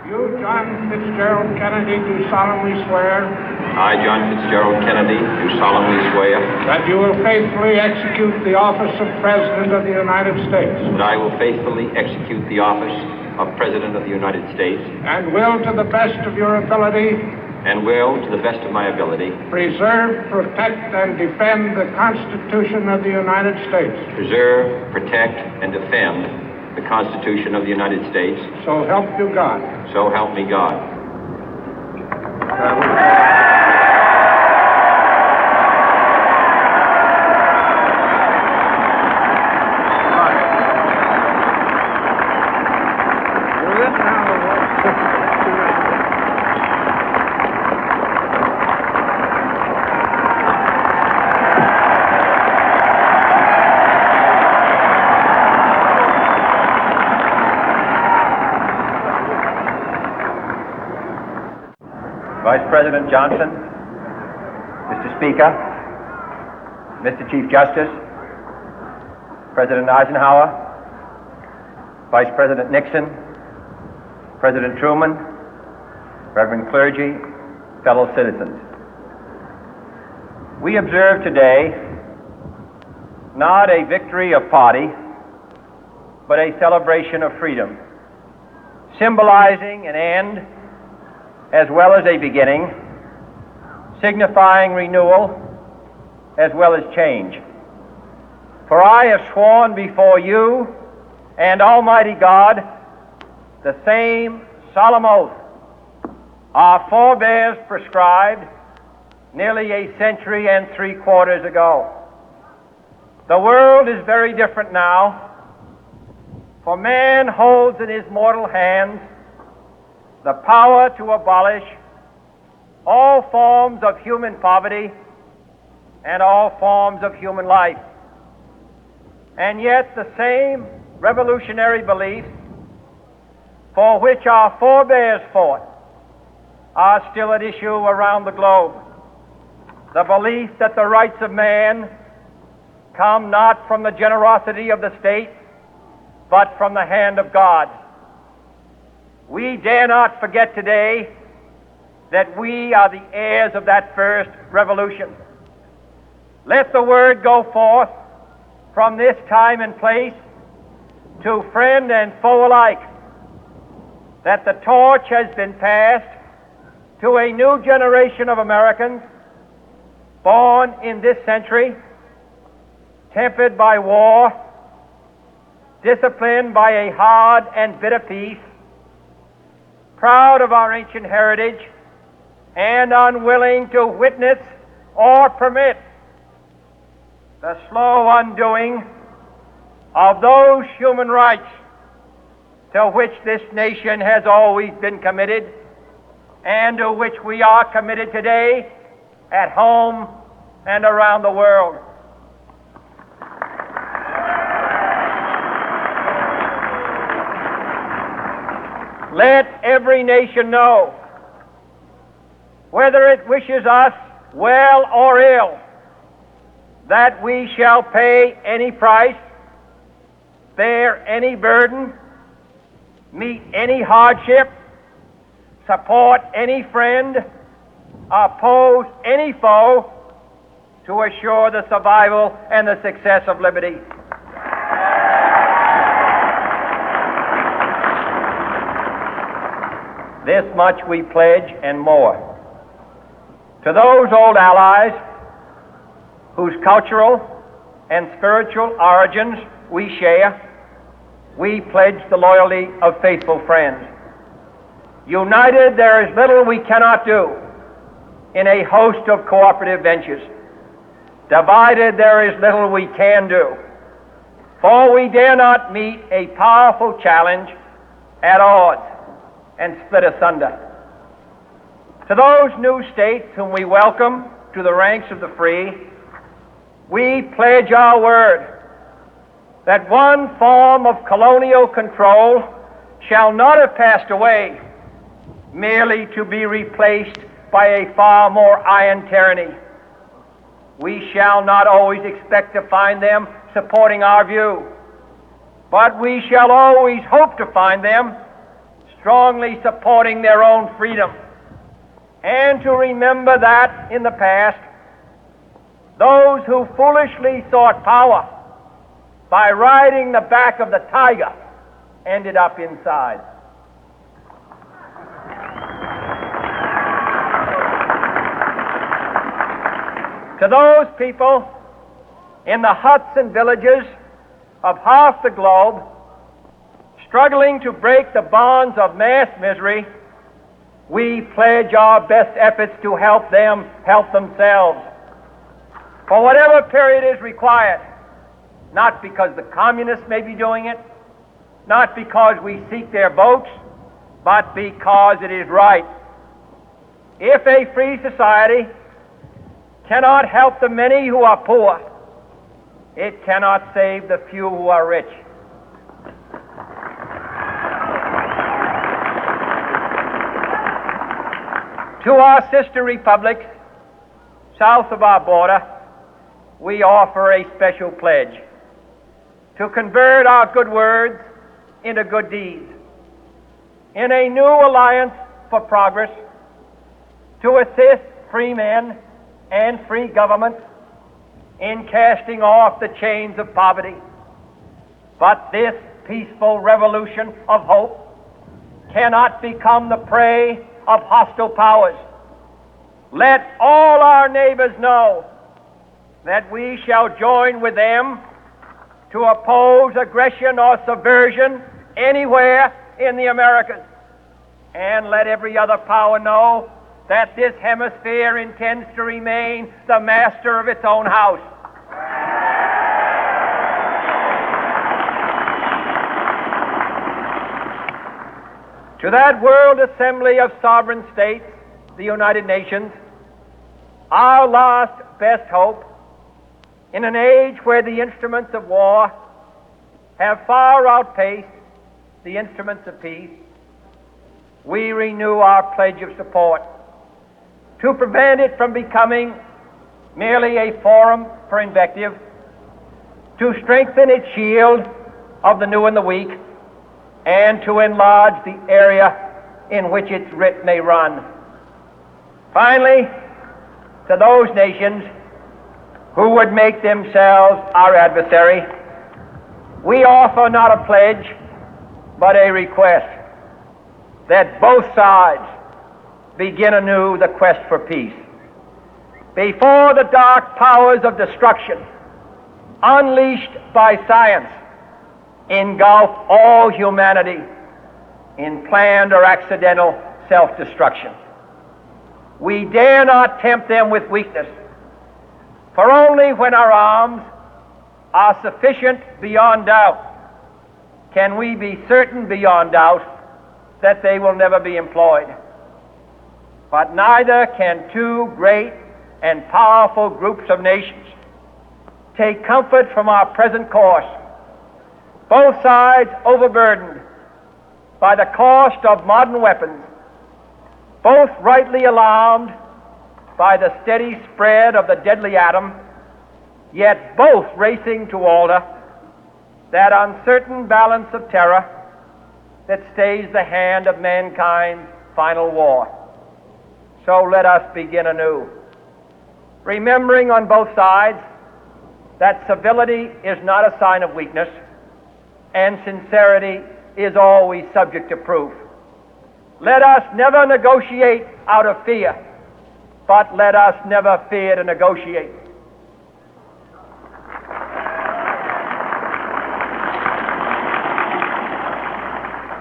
You, John Fitzgerald Kennedy, do solemnly swear. I, John Fitzgerald Kennedy, do solemnly swear. That you will faithfully execute the office of President of the United States. That I will faithfully execute the office of President of the United States. And will, to the best of your ability. And will, to the best of my ability. Preserve, protect, and defend the Constitution of the United States. Preserve, protect, and defend the Constitution of the United States. So help you God. So help me God. Vice President Johnson, Mr. Speaker, Mr. Chief Justice, President Eisenhower, Vice President Nixon, President Truman, Reverend clergy, fellow citizens. We observe today not a victory of party, but a celebration of freedom, symbolizing an end as well as a beginning, signifying renewal as well as change. For I have sworn before you and Almighty God the same solemn oath our forebears prescribed nearly a century and 3/4 ago. The world is very different now, for man holds in his mortal hands the power to abolish all forms of human poverty and all forms of human life. And yet the same revolutionary beliefs for which our forebears fought are still at issue around the globe. The belief that the rights of man come not from the generosity of the state, but from the hand of God. We dare not forget today that we are the heirs of that first revolution. Let the word go forth from this time and place to friend and foe alike that the torch has been passed to a new generation of Americans born in this century, tempered by war, disciplined by a hard and bitter peace, proud of our ancient heritage, and unwilling to witness or permit the slow undoing of those human rights to which this nation has always been committed and to which we are committed today at home and around the world. Let every nation know, whether it wishes us well or ill, that we shall pay any price, bear any burden, meet any hardship, support any friend, oppose any foe to assure the survival and the success of liberty. This much we pledge and more. To those old allies whose cultural and spiritual origins we share, we pledge the loyalty of faithful friends. United, there is little we cannot do in a host of cooperative ventures. Divided, there is little we can do, for we dare not meet a powerful challenge at odds and split asunder. To those new states whom we welcome to the ranks of the free, we pledge our word that one form of colonial control shall not have passed away merely to be replaced by a far more iron tyranny. We shall not always expect to find them supporting our view, but we shall always hope to find them strongly supporting their own freedom, and to remember that in the past, those who foolishly sought power by riding the back of the tiger ended up inside. To those people in the huts and villages of half the globe struggling to break the bonds of mass misery, we pledge our best efforts to help them help themselves for whatever period is required, not because the communists may be doing it, not because we seek their votes, but because it is right. If a free society cannot help the many who are poor, it cannot save the few who are rich. To our sister republics south of our border, we offer a special pledge to convert our good words into good deeds, in a new alliance for progress, to assist free men and free governments in casting off the chains of poverty. But this peaceful revolution of hope cannot become the prey of hostile powers. Let all our neighbors know that we shall join with them to oppose aggression or subversion anywhere in the Americas. And let every other power know that this hemisphere intends to remain the master of its own house. To that World Assembly of Sovereign States, the United Nations, our last best hope, in an age where the instruments of war have far outpaced the instruments of peace, we renew our pledge of support to prevent it from becoming merely a forum for invective, to strengthen its shield of the new and the weak, and to enlarge the area in which its writ may run. Finally, to those nations who would make themselves our adversary, we offer not a pledge, but a request that both sides begin anew the quest for peace. Before the dark powers of destruction, unleashed by science, engulf all humanity in planned or accidental self-destruction, we dare not tempt them with weakness, for only when our arms are sufficient beyond doubt can we be certain beyond doubt that they will never be employed. But neither can two great and powerful groups of nations take comfort from our present course, both sides overburdened by the cost of modern weapons, both rightly alarmed by the steady spread of the deadly atom, yet both racing to alter that uncertain balance of terror that stays the hand of mankind's final war. So let us begin anew, remembering on both sides that civility is not a sign of weakness, and sincerity is always subject to proof. Let us never negotiate out of fear, but let us never fear to negotiate.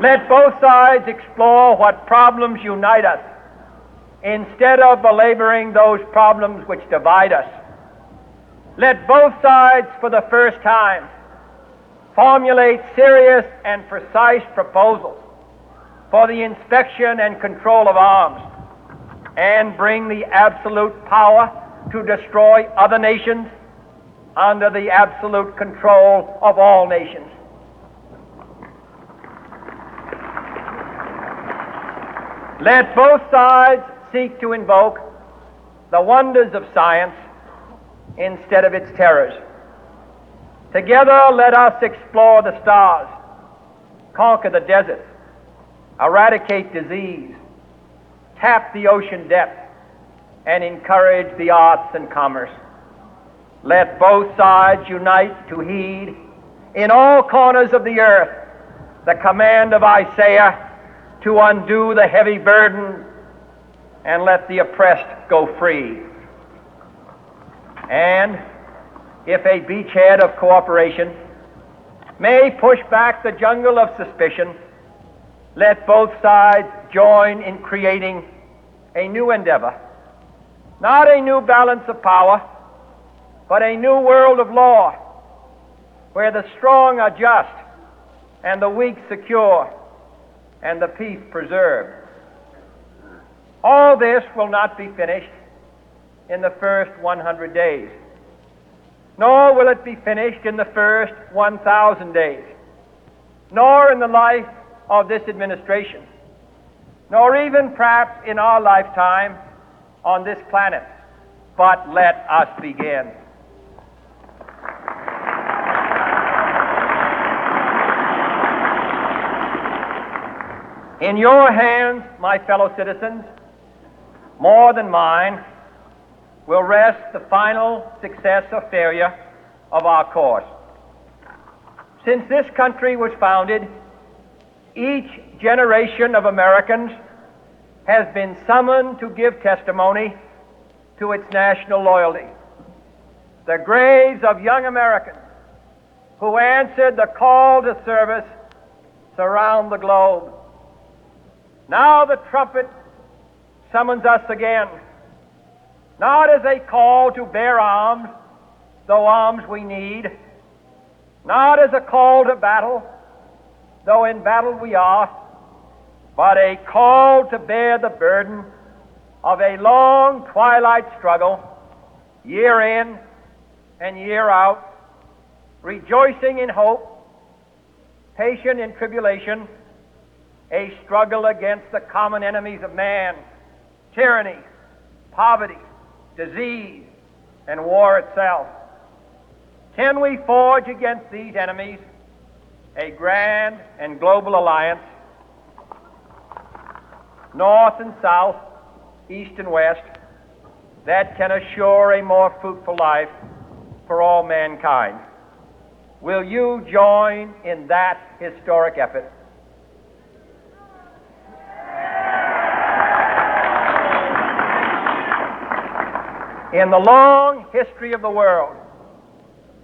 Let both sides explore what problems unite us, instead of belaboring those problems which divide us. Let both sides, for the first time, formulate serious and precise proposals for the inspection and control of arms, and bring the absolute power to destroy other nations under the absolute control of all nations. Let both sides seek to invoke the wonders of science instead of its terrors. Together, let us explore the stars, conquer the deserts, eradicate disease, tap the ocean depth, and encourage the arts and commerce. Let both sides unite to heed in all corners of the earth the command of Isaiah to undo the heavy burden and let the oppressed go free. And if a beachhead of cooperation may push back the jungle of suspicion, let both sides join in creating a new endeavor, not a new balance of power, but a new world of law, where the strong are just and the weak secure and the peace preserved. All this will not be finished in the first 100 days, nor will it be finished in the first 1,000 days, nor in the life of this administration, nor even perhaps in our lifetime on this planet. But let us begin. In your hands, my fellow citizens, more than mine, will rest the final success or failure of our course. Since this country was founded, each generation of Americans has been summoned to give testimony to its national loyalty. The graves of young Americans who answered the call to service surround the globe. Now the trumpet summons us again, not as a call to bear arms, though arms we need, not as a call to battle, though in battle we are, but a call to bear the burden of a long twilight struggle, year in and year out, rejoicing in hope, patient in tribulation, a struggle against the common enemies of man, tyranny, poverty, disease, and war itself. Can we forge against these enemies a grand and global alliance, north and south, east and west, that can assure a more fruitful life for all mankind? Will you join in that historic effort? In the long history of the world,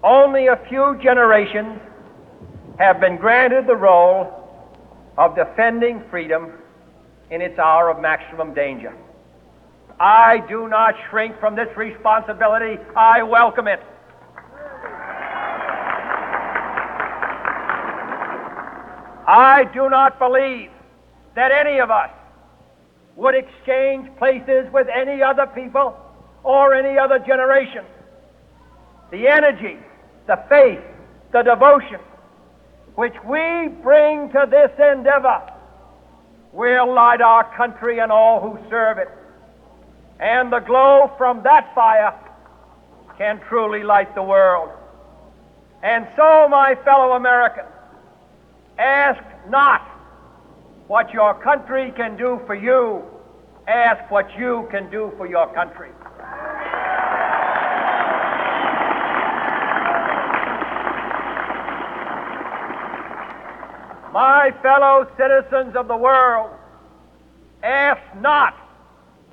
only a few generations have been granted the role of defending freedom in its hour of maximum danger. I do not shrink from this responsibility. I welcome it. I do not believe that any of us would exchange places with any other people or any other generation. The energy, the faith, the devotion which we bring to this endeavor will light our country and all who serve it. And the glow from that fire can truly light the world. And so, my fellow Americans, ask not what your country can do for you. Ask what you can do for your country. My fellow citizens of the world, ask not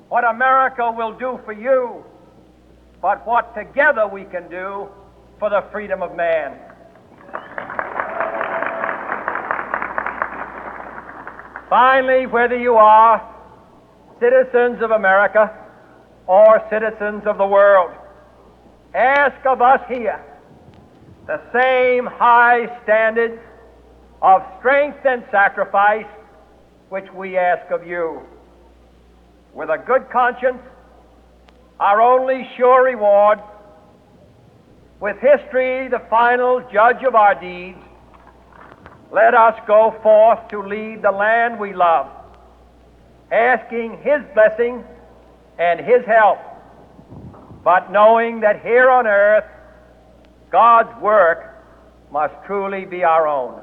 what America will do for you, but what together we can do for the freedom of man. Finally, whether you are citizens of America or citizens of the world, ask of us here the same high standards of strength and sacrifice which we ask of you. With a good conscience, our only sure reward, with history the final judge of our deeds, let us go forth to lead the land we love, asking His blessing and His help, but knowing that here on earth God's work must truly be our own.